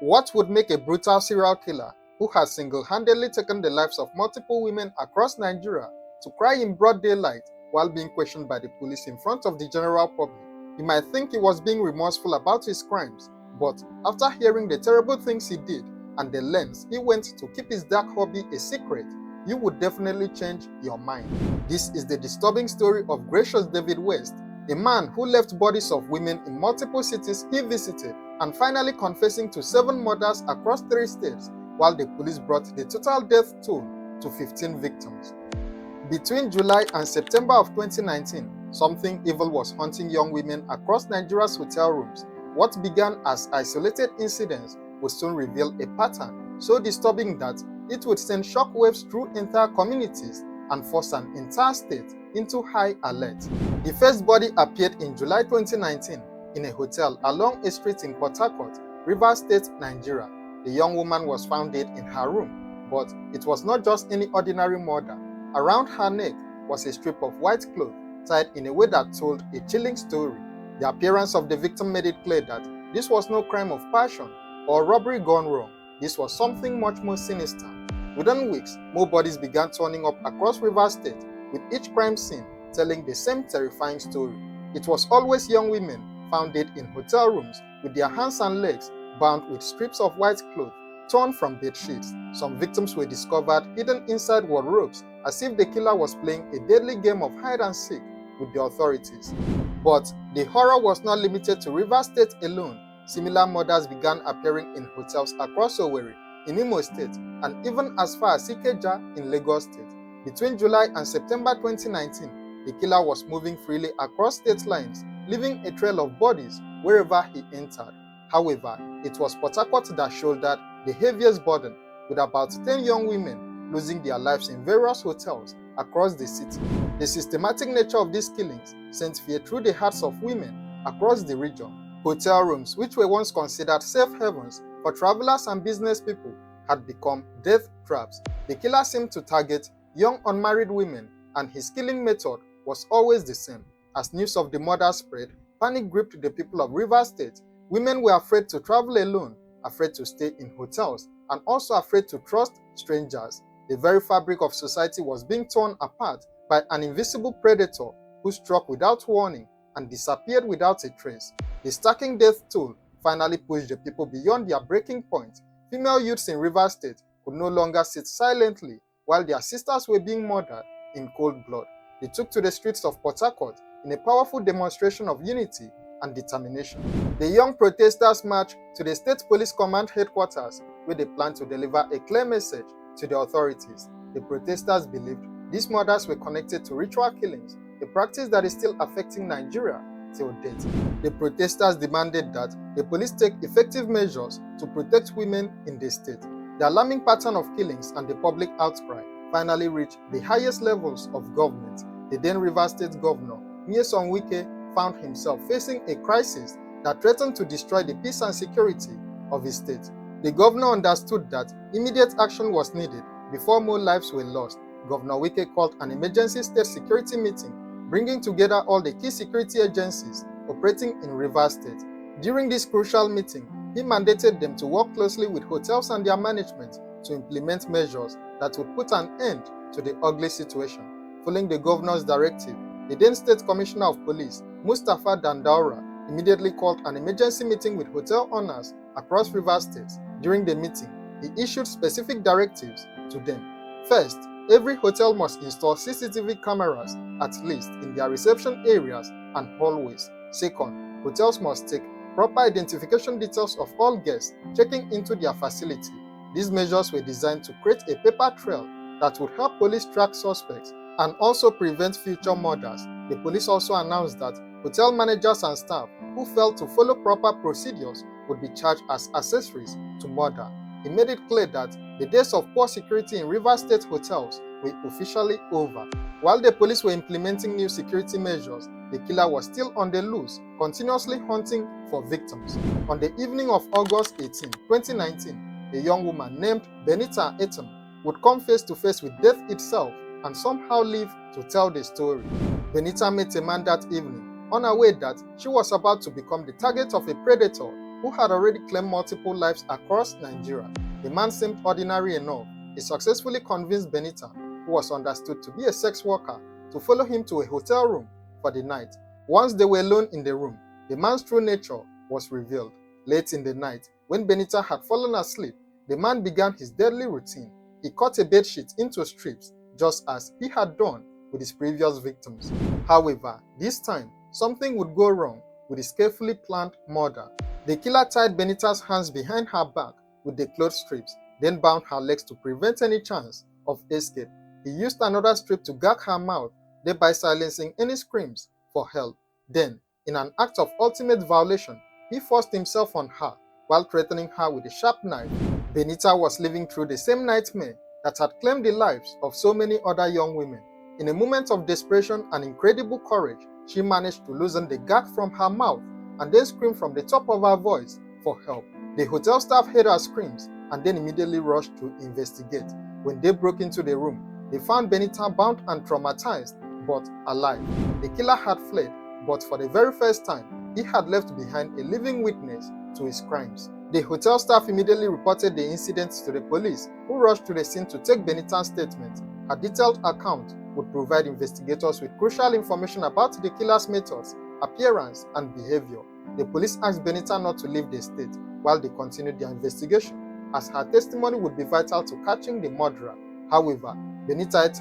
What would make a brutal serial killer who has single-handedly taken the lives of multiple women across Nigeria to cry in broad daylight while being questioned by the police in front of the general public? You might think he was being remorseful about his crimes, but after hearing the terrible things he did and the lengths he went to keep his dark hobby a secret, you would definitely change your mind. This is the disturbing story of Gracious David West, a man who left bodies of women in multiple cities he visited and finally confessing to 7 murders across 3 states, while the police brought the total death toll to 15 victims. Between July and September of 2019, something evil was haunting young women across Nigeria's hotel rooms. What began as isolated incidents would soon reveal a pattern so disturbing that it would send shockwaves through entire communities and force an entire state into high alert. The first body appeared in July 2019 in a hotel along a street in Port Harcourt, Rivers State, Nigeria. The young woman was found dead in her room, but it was not just any ordinary murder. Around her neck was a strip of white cloth tied in a way that told a chilling story. The appearance of the victim made it clear that this was no crime of passion or robbery gone wrong. This was something much more sinister. Within weeks, more bodies began turning up across Rivers State, with each crime scene telling the same terrifying story. It was always young women found dead in hotel rooms with their hands and legs bound with strips of white cloth torn from bed sheets. Some victims were discovered hidden inside wardrobes as if the killer was playing a deadly game of hide and seek with the authorities. But the horror was not limited to Rivers State alone. Similar murders began appearing in hotels across Owerri, in Imo State, and even as far as Ikeja in Lagos State. Between July and September 2019, the killer was moving freely across state lines, leaving a trail of bodies wherever he entered. However, it was Port Harcourt that shouldered the heaviest burden, with about 10 young women losing their lives in various hotels across the city. The systematic nature of these killings sent fear through the hearts of women across the region. Hotel rooms, which were once considered safe havens for travelers and business people, had become death traps. The killer seemed to target young unmarried women, and his killing method was always the same. As news of the murder spread, panic gripped the people of Rivers State. Women were afraid to travel alone, afraid to stay in hotels, and also afraid to trust strangers. The very fabric of society was being torn apart by an invisible predator who struck without warning and disappeared without a trace. The stacking death toll finally pushed the people beyond their breaking point. Female youths in Rivers State could no longer sit silently while their sisters were being murdered in cold blood. They took to the streets of Port Harcourt in a powerful demonstration of unity and determination. The young protesters marched to the State Police Command headquarters, where they planned to deliver a clear message to the authorities. The protesters believed these murders were connected to ritual killings, a practice that is still affecting Nigeria till date. The protesters demanded that the police take effective measures to protect women in the state. The alarming pattern of killings and the public outcry finally reached the highest levels of government. The then Rivers State Governor, Nyesom Wike, found himself facing a crisis that threatened to destroy the peace and security of his state. The governor understood that immediate action was needed before more lives were lost. Governor Wike called an emergency state security meeting, bringing together all the key security agencies operating in Rivers State. During this crucial meeting, he mandated them to work closely with hotels and their management to implement measures that would put an end to the ugly situation. Following the governor's directive, the then State Commissioner of Police, Mustapha Dandaura, immediately called an emergency meeting with hotel owners across Rivers State. During the meeting, he issued specific directives to them. First, every hotel must install CCTV cameras at least in their reception areas and hallways. Second, hotels must take proper identification details of all guests checking into their facility. These measures were designed to create a paper trail that would help police track suspects and also prevent future murders. The police also announced that hotel managers and staff who failed to follow proper procedures would be charged as accessories to murder. He made it clear that the days of poor security in Rivers State hotels were officially over. While the police were implementing new security measures, the killer was still on the loose, continuously hunting for victims. On the evening of August 18, 2019, a young woman named Benita Etem would come face to face with death itself and somehow live to tell the story. Benita met a man that evening, unaware that she was about to become the target of a predator who had already claimed multiple lives across Nigeria. The man seemed ordinary enough. He successfully convinced Benita, who was understood to be a sex worker, to follow him to a hotel room for the night. Once they were alone in the room, the man's true nature was revealed. Late in the night, when Benita had fallen asleep, the man began his deadly routine. He cut a bedsheet into strips, just as he had done with his previous victims. However, this time, something would go wrong with his carefully planned murder. The killer tied Benita's hands behind her back with the cloth strips, then bound her legs to prevent any chance of escape. He used another strip to gag her mouth, thereby silencing any screams for help. Then, in an act of ultimate violation, he forced himself on her while threatening her with a sharp knife. Benita was living through the same nightmare that had claimed the lives of so many other young women. In a moment of desperation and incredible courage, she managed to loosen the gag from her mouth and then scream from the top of her voice for help. The hotel staff heard her screams and then immediately rushed to investigate. When they broke into the room, they found Benita bound and traumatized, but alive. The killer had fled, but for the very first time, he had left behind a living witness to his crimes. The hotel staff immediately reported the incident to the police, who rushed to the scene to take Benita's statement. Her detailed account would provide investigators with crucial information about the killer's methods, appearance, and behavior. The police asked Benita not to leave the state while they continued their investigation, as her testimony would be vital to catching the murderer. However, Benita,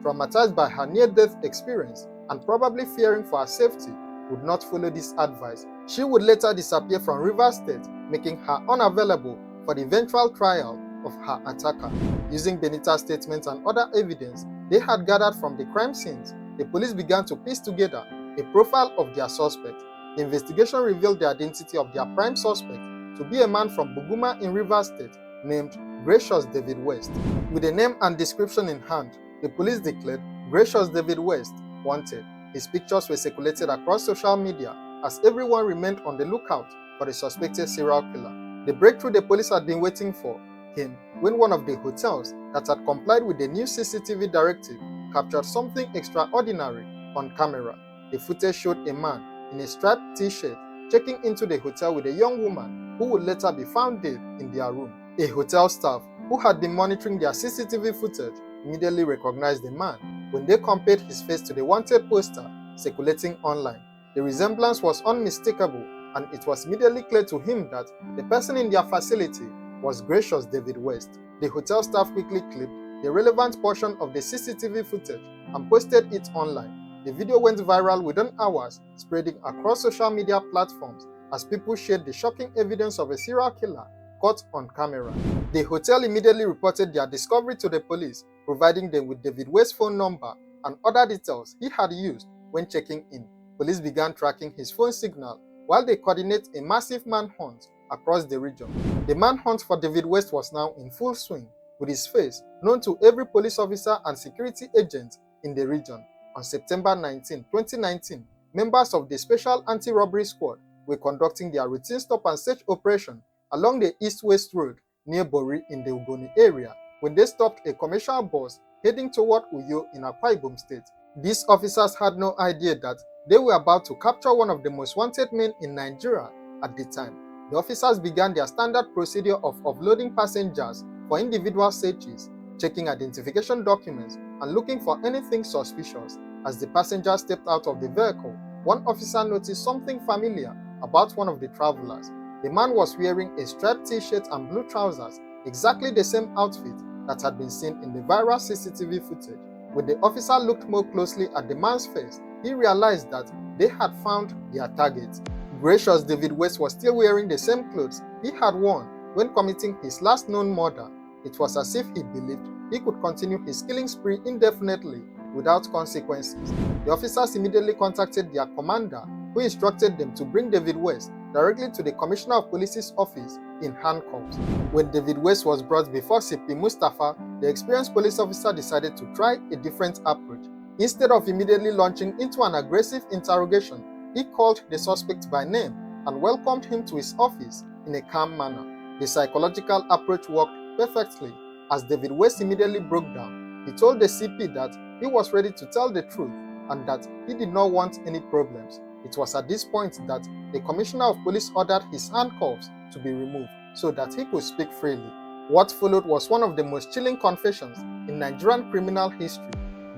traumatized by her near-death experience and probably fearing for her safety, would not follow this advice. She would later disappear from Rivers State, making her unavailable for the eventual trial of her attacker. Using Benita's statements and other evidence they had gathered from the crime scenes, the police began to piece together a profile of their suspect. The investigation revealed the identity of their prime suspect to be a man from Buguma in Rivers State named Gracious David West. With a name and description in hand, the police declared Gracious David West wanted. His pictures were circulated across social media as everyone remained on the lookout for the suspected serial killer. The breakthrough the police had been waiting for came when one of the hotels that had complied with the new CCTV directive captured something extraordinary on camera. The footage showed a man in a striped t-shirt checking into the hotel with a young woman who would later be found dead in their room. A hotel staff who had been monitoring their CCTV footage immediately recognized the man when they compared his face to the wanted poster circulating online. The resemblance was unmistakable, and it was immediately clear to him that the person in their facility was Gracious David West. The hotel staff quickly clipped the relevant portion of the CCTV footage and posted it online. The video went viral within hours, spreading across social media platforms as people shared the shocking evidence of a serial killer caught on camera. The hotel immediately reported their discovery to the police, providing them with David West's phone number and other details he had used when checking in. Police began tracking his phone signal while they coordinate a massive manhunt across the region. The manhunt for David West was now in full swing, with his face known to every police officer and security agent in the region. On September 19, 2019, members of the Special Anti-Robbery Squad were conducting their routine stop-and-search operation along the East-West Road near Bori in the Ugoni area when they stopped a commercial bus heading toward Uyo in Akwa Ibom State. These officers had no idea that they were about to capture one of the most wanted men in Nigeria at the time. The officers began their standard procedure of offloading passengers for individual searches, checking identification documents, and looking for anything suspicious. As the passengers stepped out of the vehicle, one officer noticed something familiar about one of the travelers. The man was wearing a striped t-shirt and blue trousers, exactly the same outfit that had been seen in the viral CCTV footage. When the officer looked more closely at the man's face, he realized that they had found their target. Gracious David West was still wearing the same clothes he had worn when committing his last known murder. It was as if he believed he could continue his killing spree indefinitely without consequences. The officers immediately contacted their commander, who instructed them to bring David West directly to the Commissioner of Police's office in handcuffs. When David West was brought before CP Mustafa, the experienced police officer decided to try a different approach. Instead of immediately launching into an aggressive interrogation, he called the suspect by name and welcomed him to his office in a calm manner. The psychological approach worked perfectly, as David West immediately broke down. He told the CP that he was ready to tell the truth and that he did not want any problems. It was at this point that the Commissioner of Police ordered his handcuffs to be removed so that he could speak freely. What followed was one of the most chilling confessions in Nigerian criminal history.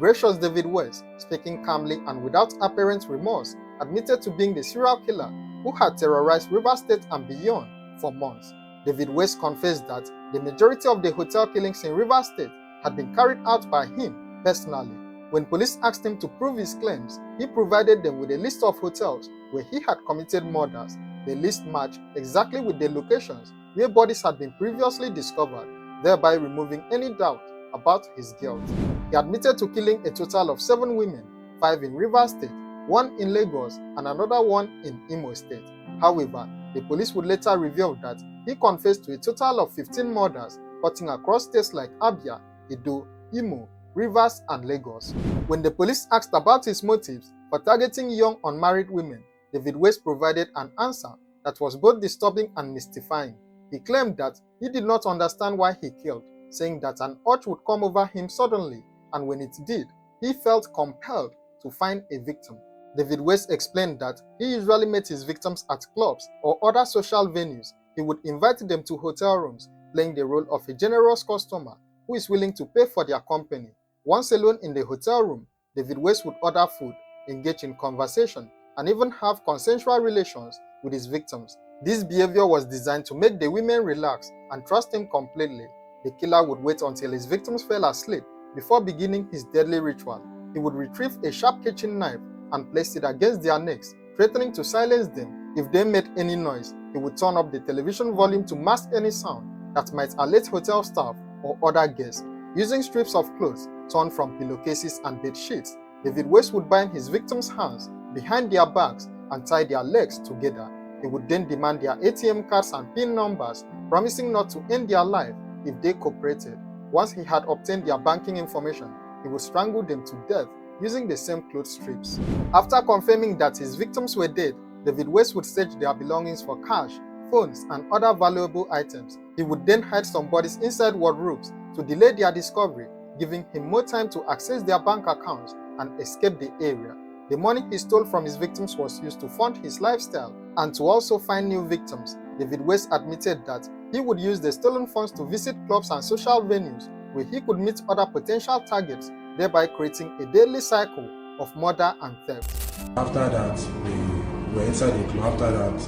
Gracious David West, speaking calmly and without apparent remorse, admitted to being the serial killer who had terrorized Rivers State and beyond for months. David West confessed that the majority of the hotel killings in Rivers State had been carried out by him personally. When police asked him to prove his claims, he provided them with a list of hotels where he had committed murders. The list matched exactly with the locations where bodies had been previously discovered, thereby removing any doubt about his guilt. He admitted to killing a total of 7 women, 5 in Rivers State, 1 in Lagos, and another 1 in Imo State. However, the police would later reveal that he confessed to a total of 15 murders cutting across states like Abia, Edo, Imo, Rivers, and Lagos. When the police asked about his motives for targeting young unmarried women, David West provided an answer that was both disturbing and mystifying. He claimed that he did not understand why he killed, saying that an urge would come over him suddenly, and when it did, he felt compelled to find a victim. David West explained that he usually met his victims at clubs or other social venues. He would invite them to hotel rooms, playing the role of a generous customer who is willing to pay for their company. Once alone in the hotel room, David West would order food, engage in conversation, and even have consensual relations with his victims. This behavior was designed to make the women relax and trust him completely. The killer would wait until his victims fell asleep before beginning his deadly ritual. He would retrieve a sharp kitchen knife and place it against their necks, threatening to silence them. If they made any noise, he would turn up the television volume to mask any sound that might alert hotel staff or other guests. Using strips of clothes torn from pillowcases and bed sheets, David West would bind his victims' hands behind their backs and tie their legs together. He would then demand their ATM cards and PIN numbers, promising not to end their life if they cooperated. Once he had obtained their banking information, he would strangle them to death using the same cloth strips. After confirming that his victims were dead, David West would search their belongings for cash, phones, and other valuable items. He would then hide some bodies inside wardrobes to delay their discovery, giving him more time to access their bank accounts and escape the area. The money he stole from his victims was used to fund his lifestyle and to also find new victims. David West admitted that he would use the stolen funds to visit clubs and social venues where he could meet other potential targets, thereby creating a daily cycle of murder and theft. After that, we were inside the club. After that,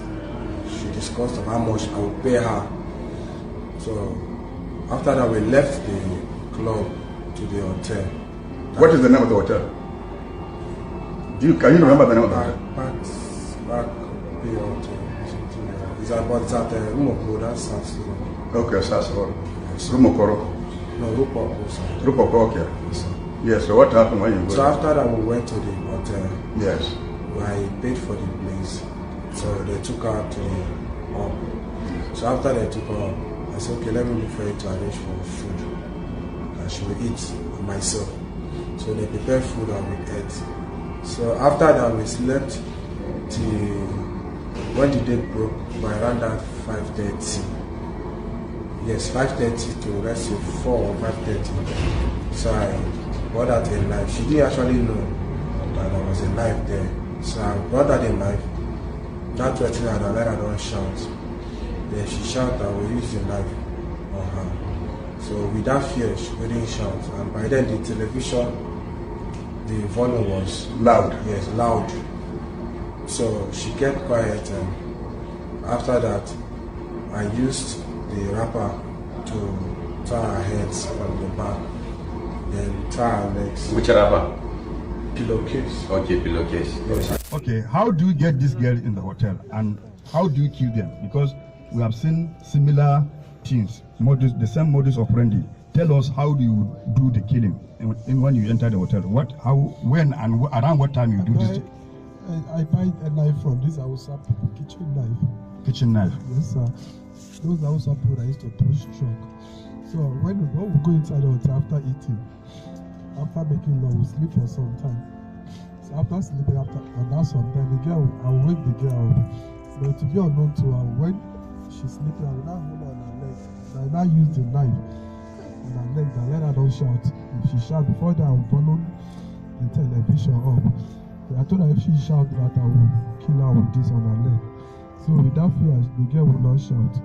she discussed how much I would pay her. So after that, we left the club to the hotel. What is the name of the hotel? Can you remember the name of the hotel? Back the hotel. It's at Rumokoro, that's South Sudan. Okay, South Sudan. Rumokoro? No, Rupoko, sir. Rupoko, okay. Yes, sir. Yes, so what happened when you go So there? after that, we went to the hotel. Yes. I paid for the place. So they took her to the hall. So after they took her, I said, okay, let me look for you to arrange for food. And she will eat myself. So they prepared food and we ate. So after that, we slept till when the day broke by around that 5:30. Yes, 5:30 to let's say 4 or 5:30. So I brought out a knife. She didn't actually know that there was a knife there. So I brought out a knife. That threatened her and let her don't shout. Then she shouted and we used the knife on her. So without fear, she couldn't shout. And by then the television, the volume was Loud. Yes, loud. So she kept quiet, and after that, I used the wrapper to tie her heads on the back, then tie her legs. Which wrapper? Pillowcase. Okay, pillowcase. Yes. Okay, how do you get this girl in the hotel and how do you kill them? Because we have seen similar things, the same modus operandi. Tell us, how do you do the killing when you enter the hotel? What, how, when, and around what time you do this? I buy a knife from this Hausa people, kitchen knife. Kitchen knife? Yes, sir. Those Hausa people that used to push truck. So when we go inside the hotel after eating, after making love, we sleep for some time. So after sleeping, after some time, the girl, I will wake the girl up. But to be unknown to her, when she's sleeping, I will now hold her on her leg. I now use the knife on her leg and let her don't shout. If she shout before that, I will follow the television up. I told her if she shout that I will kill her with this on her leg. So with that fear, the girl would not shout.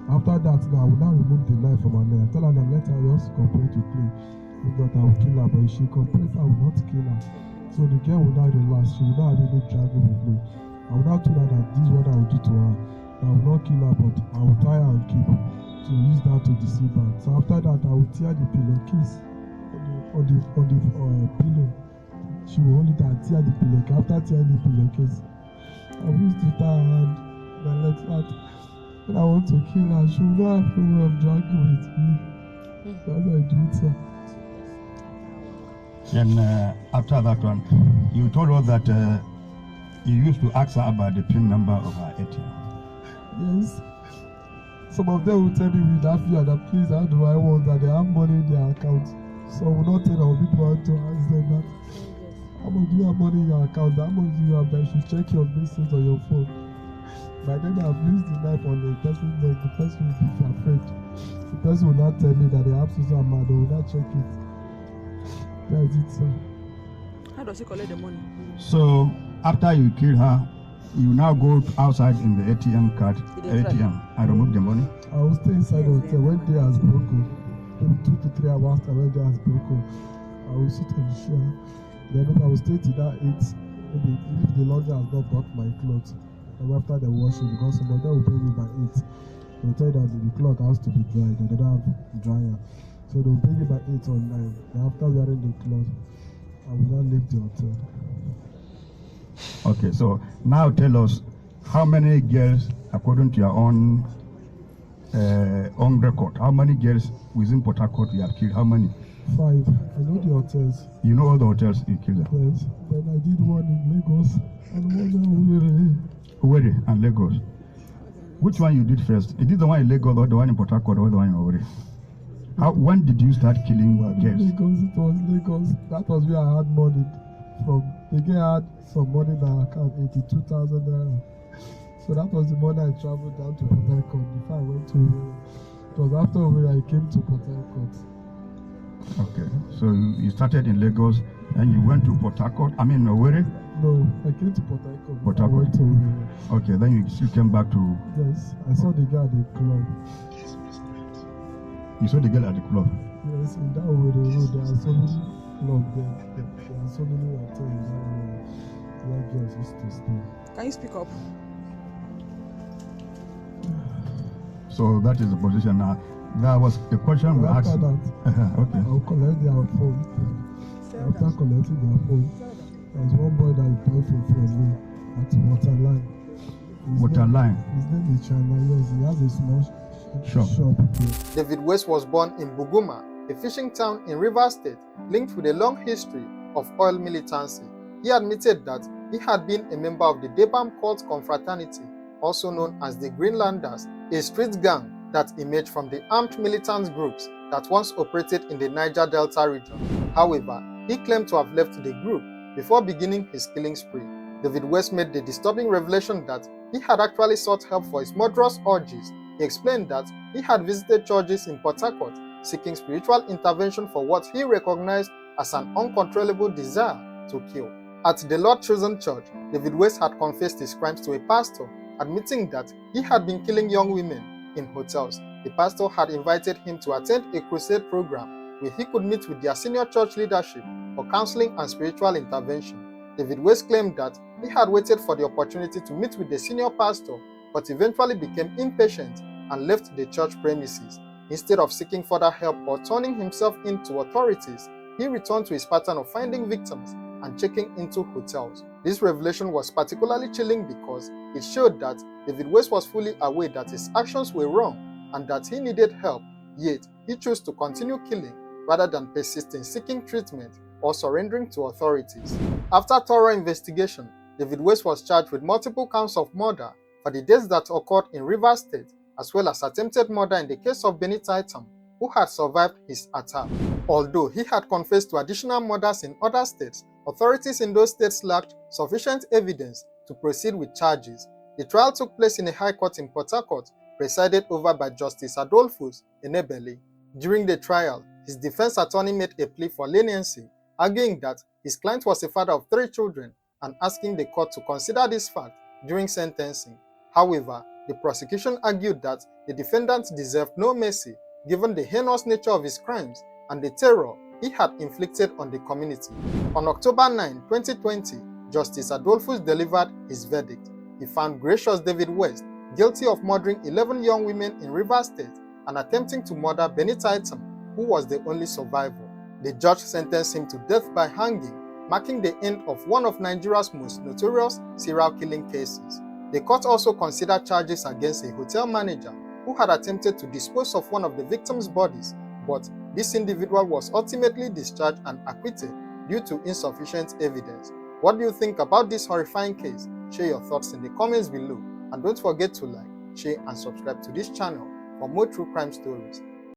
After that, now I will now remove the knife from her leg. I tell her that let her just cooperate with me. If not, I will kill her. But if she cooperates, I will not kill her. So the girl will now relax. She will not have any dragging with me. I will now tell her that this is what I will do to her. I will not kill her, but I will tie her and keep to use that to deceive her. So after that, I will tear the pillowcase on the pillow. She will hold it and tear the pillowcase. After tearing the pillowcase, I will use to tie her hand and let that. When I want to kill her, she will not have no way of dragging with me. That's how I do it, sir. And after that one, you told us that you used to ask her about the PIN number of her ATM. Yes. Some of them will tell me with that fear that please, how do I want that they have money in their account? So I will not tell our people how to ask them that. How much do you have money in your account? How much do you have that you should check your message on your phone? By then I've used the knife on the person's neck, the person will be afraid. The person will not tell me that they have to say mad, they will not check it. That's it, sir. How does he collect the money? So after you kill her, you now go outside in the ATM card, Did they try? ATM, and remove the money. I will stay inside the hotel when day has broken. Maybe 2 to 3 hours after when day has broken. I will sit on the chair. Then maybe I will stay till that 8. Maybe if the laundry has not bought my clothes. And after the washing, because some of them will pay me by 8. They will tell you that the cloth has to be dried. They don't have dryer. So they will pay me by 8 or 9. Then after wearing the clothes, I will not leave the hotel. Okay, so now tell us how many girls, according to your own record, how many girls within Port Harcourt you have killed? How many? 5. I know the hotels. You know all the hotels you killed them? Yes. Then I did one in Lagos and one in Owerri and Lagos. Which one you did first? Is it the one in Lagos or the one in Port Harcourt or the one in Owerri? When did you start killing girls? Lagos, it was Lagos. That was where I had money from. The girl had some money in her account, 82,000 naira. So that was the money I traveled down to Port Harcourt before I went to Owerri. It was after Owerri I came to Port Harcourt. Okay, so you started in Lagos and you went to Port Harcourt, Owerri? No, I came to Port Harcourt Port before I went Harcourt. to Owerri. Okay, then you still came back to... Yes, I saw the girl at the club. You saw the girl at the club? Yes, in that Owerri road, there are so many clubs there. There are so many hotels in that area where girls used to stay. Can you speak up? So that is the position now. There was a question we asked. After that, Okay. I'll collect their phone. After collecting their phone, there's one boy that bought phone from me at Waterline. Waterline. His name is China. Yes, he has a small shop there. David West was born in Buguma, a fishing town in Rivers State, linked with a long history of oil militancy. He admitted that he had been a member of the Debam Cult Confraternity, also known as the Greenlanders, a street gang that emerged from the armed militant groups that once operated in the Niger Delta region. However, he claimed to have left the group before beginning his killing spree. David West made the disturbing revelation that he had actually sought help for his murderous urges. He explained that he had visited churches in Port Harcourt seeking spiritual intervention for what he recognized as an uncontrollable desire to kill. At the Lord Chosen Church, David West had confessed his crimes to a pastor, admitting that he had been killing young women in hotels. The pastor had invited him to attend a crusade program where he could meet with their senior church leadership for counseling and spiritual intervention. David West claimed that he had waited for the opportunity to meet with the senior pastor, but eventually became impatient and left the church premises. Instead of seeking further help or turning himself in to authorities, he returned to his pattern of finding victims and checking into hotels. This revelation was particularly chilling because it showed that David West was fully aware that his actions were wrong and that he needed help, yet he chose to continue killing rather than persist in seeking treatment or surrendering to authorities. After thorough investigation, David West was charged with multiple counts of murder for the deaths that occurred in Rivers State, as well as attempted murder in the case of Benny Titan, who had survived his attack. Although he had confessed to additional murders in other states, authorities in those states lacked sufficient evidence to proceed with charges. The trial took place in a high court in Port Harcourt, presided over by Justice Adolphus Enebeli. During the trial, his defense attorney made a plea for leniency, arguing that his client was a father of 3 children and asking the court to consider this fact during sentencing. However, the prosecution argued that the defendant deserved no mercy given the heinous nature of his crimes and the terror he had inflicted on the community. On October 9, 2020, Justice Adolphus delivered his verdict. He found Gracious David West guilty of murdering 11 young women in Rivers State and attempting to murder Benita Itam, who was the only survivor. The judge sentenced him to death by hanging, marking the end of one of Nigeria's most notorious serial killing cases. The court also considered charges against a hotel manager who had attempted to dispose of one of the victims' bodies, but this individual was ultimately discharged and acquitted due to insufficient evidence. What do you think about this horrifying case? Share your thoughts in the comments below, and don't forget to like, share and subscribe to this channel for more true crime stories.